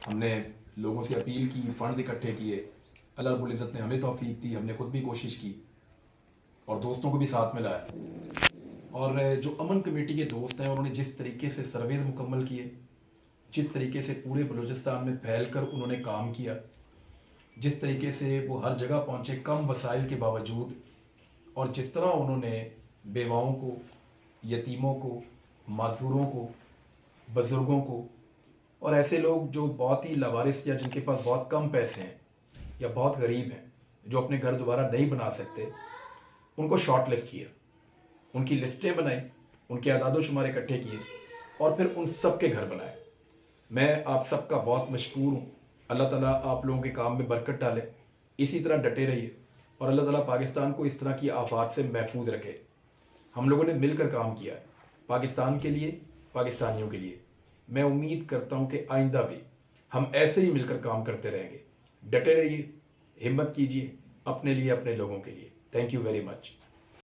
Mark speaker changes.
Speaker 1: हमने लोगों से अपील की, फ़ंड इकट्ठे किए, अल्लाह रब्बुल इज़्ज़त ने हमें तौफ़ीक दी, हमने खुद भी कोशिश की और दोस्तों को भी साथ में लाया। और जो अमन कमेटी के दोस्त हैं उन्होंने जिस तरीके से सर्वे मुकम्मल किए, जिस तरीके से पूरे बलूचिस्तान में फैल कर उन्होंने काम किया, जिस तरीके से वो हर जगह पहुँचे कम वसाइल के बावजूद, और जिस तरह उन्होंने बेवाओं को, यतीमों को, माजूरों को, बुज़ुर्गों को और ऐसे लोग जो बहुत ही लावारिस या जिनके पास बहुत कम पैसे हैं या बहुत गरीब हैं, जो अपने घर दोबारा नहीं बना सकते, उनको शॉर्ट लिस्ट किया, उनकी लिस्टें बनाई, उनके आदाद शुमार इकट्ठे किए और फिर उन सब के घर बनाए। मैं आप सबका बहुत मशकूर हूँ। अल्लाह ताला आप लोगों के काम में बरकत डाले, इसी तरह डटे रहिए और अल्लाह ताला पाकिस्तान को इस तरह की आफात से महफूज रखे। हम लोगों ने मिलकर काम किया है पाकिस्तान के लिए, पाकिस्तानियों के लिए। मैं उम्मीद करता हूँ कि आइंदा भी हम ऐसे ही मिलकर काम करते रहेंगे। डटे रहिए, हिम्मत कीजिए अपने लिए, अपने लोगों के लिए। Thank you very much.